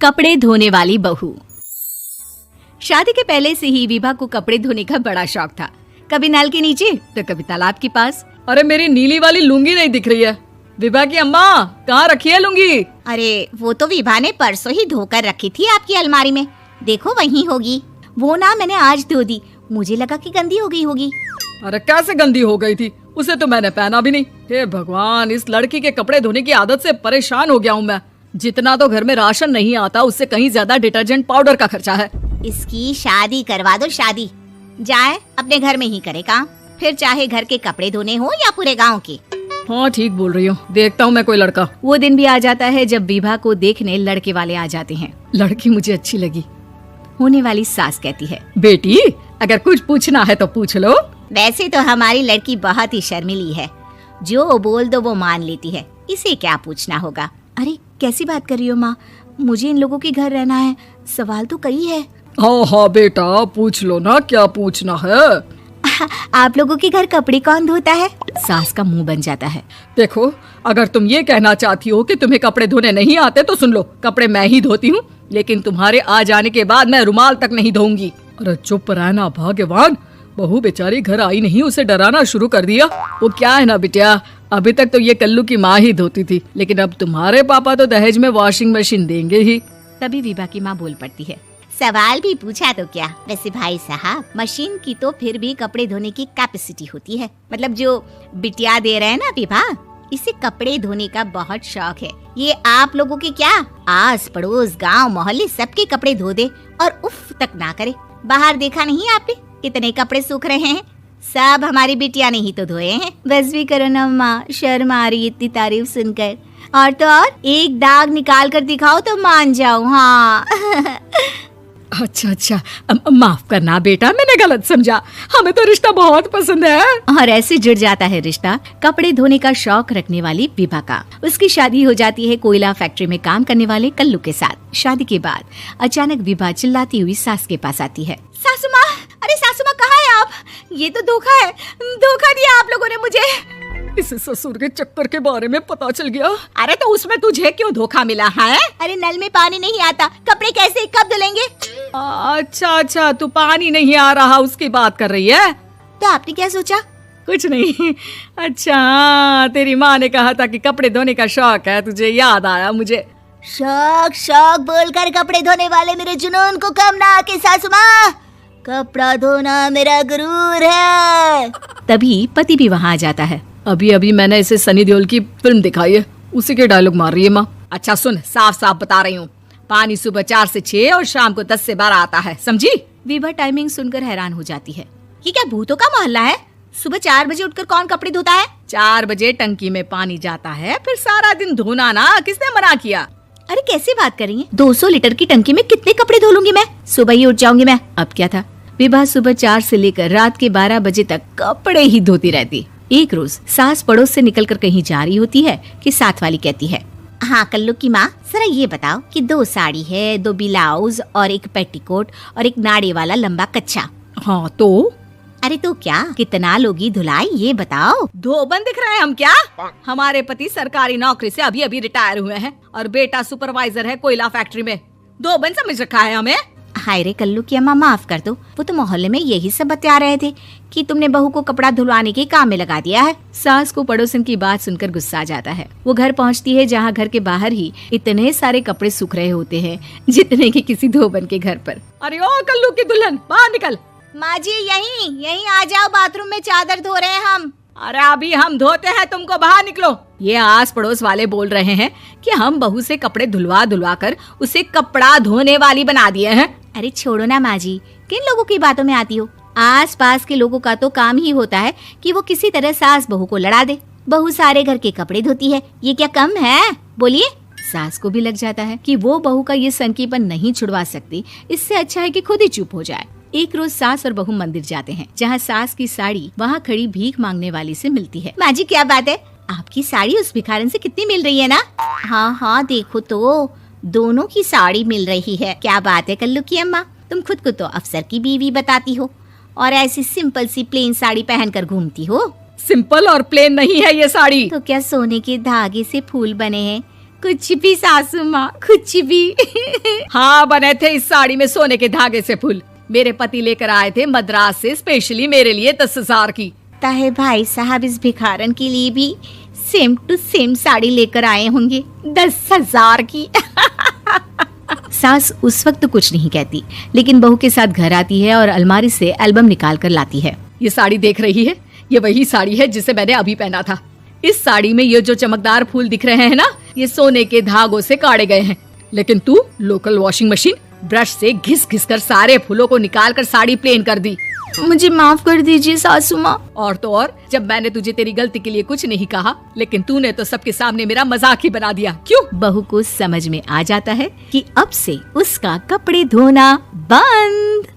कपड़े धोने वाली बहू। शादी के पहले से ही विभा को कपड़े धोने का बड़ा शौक था। कभी नल के नीचे तो कभी तालाब के पास। अरे मेरी नीली वाली लुंगी नहीं दिख रही है। विभा की अम्मा कहाँ रखी है लुंगी? अरे वो तो विभा ने परसों ही धोकर रखी थी आपकी अलमारी में, देखो वहीं होगी। वो ना मैंने आज धो दी, मुझे लगा कि गंदी हो गई होगी। अरे कैसे गंदी हो गई थी, उसे तो मैंने पहना भी नहीं। हे भगवान, इस लड़की के कपड़े धोने की आदत से परेशान हो गया हूँ मैं। जितना तो घर में राशन नहीं आता उससे कहीं ज्यादा डिटर्जेंट पाउडर का खर्चा है। इसकी शादी करवा दो, शादी जाए अपने घर में ही करे काम, फिर चाहे घर के कपड़े धोने हो या पूरे गांव के। हाँ ठीक बोल रही हूँ, देखता हूँ मैं कोई लड़का। वो दिन भी आ जाता है जब विभा को देखने लड़के वाले आ जाते हैं। लड़की मुझे अच्छी लगी। होने वाली सास कहती है, बेटी अगर कुछ पूछना है तो पूछ लो। वैसे तो हमारी लड़की बहुत ही शर्मीली है, जो बोल दो वो मान लेती है, इसे क्या पूछना होगा। अरे कैसी बात कर रही हो माँ, मुझे इन लोगों के घर रहना है, सवाल तो कई है। हाँ हाँ बेटा पूछ लो ना, क्या पूछना है। आप लोगों के घर कपड़े कौन धोता है? सास का मुंह बन जाता है। देखो अगर तुम ये कहना चाहती हो कि तुम्हें कपड़े धोने नहीं आते तो सुन लो, कपड़े मैं ही धोती हूँ, लेकिन तुम्हारे आ जाने के बाद मैं रुमाल तक नहीं धोऊंगी। अरे चुप रहना भगवान, बहू बेचारी घर आई नहीं, उसे डराना शुरू कर दिया। वो क्या है ना बिटिया, अभी तक तो ये कल्लू की माँ ही धोती थी, लेकिन अब तुम्हारे पापा तो दहेज में वॉशिंग मशीन देंगे ही। तभी विभा की माँ बोल पड़ती है, सवाल भी पूछा तो क्या। वैसे भाई साहब, मशीन की तो फिर भी कपड़े धोने की कैपेसिटी होती है। मतलब जो बिटिया दे रहे हैं ना विभा, इसे कपड़े धोने का बहुत शौक है। ये आप लोगों के क्या, आस पड़ोस गांव मोहल्ले सबके कपड़े धो दे और उफ तक ना करे। बाहर देखा नहीं आपने कितने कपड़े सूख रहे हैं, सब हमारी बिटिया ने ही तो धोए हैं। बस भी करो ना माँ, शर्म आ रही इतनी तारीफ सुनकर। और तो और एक दाग निकाल कर दिखाओ तो मान जाओ। हाँ अच्छा माफ करना बेटा, मैंने गलत समझा, हमें तो रिश्ता बहुत पसंद है। और ऐसे जुड़ जाता है रिश्ता कपड़े धोने का शौक रखने वाली विभा का। उसकी शादी हो जाती है कोयला फैक्ट्री में काम करने वाले कल्लू के साथ। शादी के बाद अचानक विभा चिल्लाती हुई सास के पास आती है। सासू माँ, अरे सासू माँ कहाँ है आप? ये तो धोखा है, धोखा दिया आप लोगों ने मुझे। इसे ससुर के चक्कर के बारे में पता चल गया। अरे तो उसमें तुझे क्यों धोखा मिला है? अरे नल में पानी नहीं आता, कपड़े कैसे कब धुलेंगे? अच्छा तू पानी नहीं आ रहा उसकी बात कर रही है। तो आपने क्या सोचा? कुछ नहीं। अच्छा तेरी माँ ने कहा था कि कपड़े धोने का शौक है तुझे, याद आया मुझे। शौक बोलकर कपड़े धोने वाले मेरे जुनून को कम ना आके सासू माँ, कपड़ा धोना मेरा गुरूर है। तभी पति भी वहाँ आ जाता है। अभी मैंने इसे सनी देओल की फिल्म दिखाई है, उसी के डायलॉग मार रही है माँ। अच्छा सुन, साफ साफ बता रही हूँ, पानी सुबह 4 से 6 और शाम को 10 से 12 आता है, समझी? विभा टाइमिंग सुनकर हैरान हो जाती है। ये क्या भूतों का मोहल्ला है? सुबह 4 बजे उठकर कौन कपड़े धोता है? 4 बजे टंकी में पानी जाता है, फिर सारा दिन धोना ना, किसने मना किया? अरे कैसे बात कर रही है, 200 लीटर की टंकी में कितने कपड़े धो लूंगी मैं, सुबह ही उठ जाऊंगी मैं। अब क्या था, विभा सुबह 4 से लेकर रात के 12 बजे तक कपड़े ही धोती रहती। एक रोज सास पड़ोस से निकलकर कहीं जा रही होती है कि साथ वाली कहती है, हाँ कल्लू की माँ, जरा ये बताओ कि 2 साड़ी है, 2 ब्लाउज और एक पेटीकोट और एक नाड़े वाला लंबा कच्चा। हाँ तो? अरे तो क्या, कितना लोगी धुलाई ये बताओ। धोबन दिख रहे हैं हम क्या? हमारे पति सरकारी नौकरी से अभी रिटायर हुए हैं और बेटा सुपरवाइजर है कोयला फैक्ट्री में। धोबन समझ रखा है हमें? हाय रे कल्लू की अम्मा, माफ कर दो, वो तो मोहल्ले में यही सब बता रहे थे कि तुमने बहू को कपड़ा धुलवाने के काम में लगा दिया है। सास को पड़ोसन की बात सुनकर गुस्सा आ जाता है। वो घर पहुंचती है जहां घर के बाहर ही इतने सारे कपड़े सूख रहे होते हैं जितने कि किसी धोबन के घर पर। अरे ओ कल्लू की दुल्हन, बाहर निकल। माँ जी यहीं आ जाओ, बाथरूम में चादर धो रहे हैं हम। अरे अभी हम धोते हैं, तुमको बाहर निकलो। ये आस पड़ोस वाले बोल रहे हैं कि हम बहू से कपड़े धुलवा कर उसे कपड़ा धोने वाली बना दिए हैं। अरे छोड़ो ना माँ जी, किन लोगों की बातों में आती हो? आस पास के लोगों का तो काम ही होता है कि वो किसी तरह सास बहू को लड़ा दे। बहू सारे घर के कपड़े धोती है, ये क्या कम है? बोलिए। सास को भी लग जाता है कि वो बहू का ये सनकीपन नहीं छुड़वा सकती, इससे अच्छा है कि खुद ही चुप हो जाए। एक रोज सास और बहू मंदिर जाते हैं, जहाँ सास की साड़ी वहाँ खड़ी भीख मांगने वाली से मिलती है। माँ जी क्या बात है, आपकी साड़ी उस भिखारन से कितनी मिल रही है ना? हाँ देखो तो दोनों की साड़ी मिल रही है। क्या बात है कल्लू की अम्मा, तुम खुद को तो अफसर की बीवी बताती हो और ऐसी सिंपल सी प्लेन साड़ी पहनकर घूमती हो। सिंपल और प्लेन नहीं है ये साड़ी। तो क्या सोने के धागे से फूल बने हैं, कुछ भी सासू माँ, कुछ भी। हाँ, बने थे इस साड़ी में सोने के धागे से फूल। मेरे पति लेकर आए थे मद्रास से स्पेशली मेरे लिए 10,000 की। ताहे भाई साहब इस भिखारन के लिए भी सेम टू सेम साड़ी लेकर आए होंगे 10,000 की। सास उस वक्त तो कुछ नहीं कहती, लेकिन बहू के साथ घर आती है और अलमारी से एल्बम निकाल कर लाती है। ये साड़ी देख रही है, ये वही साड़ी है जिसे मैंने अभी पहना था। इस साड़ी में ये जो चमकदार फूल दिख रहे हैं ना, ये सोने के धागों से काटे गए हैं। लेकिन तू लोकल वॉशिंग मशीन ब्रश से घिस घिस कर सारे फूलों को निकाल कर साड़ी प्लेन कर दी। मुझे माफ कर दीजिए सासू माँ। और तो और, जब मैंने तुझे तेरी गलती के लिए कुछ नहीं कहा, लेकिन तूने तो सबके सामने मेरा मजाक ही बना दिया। क्यों? बहू को समझ में आ जाता है कि अब से उसका कपड़े धोना बंद।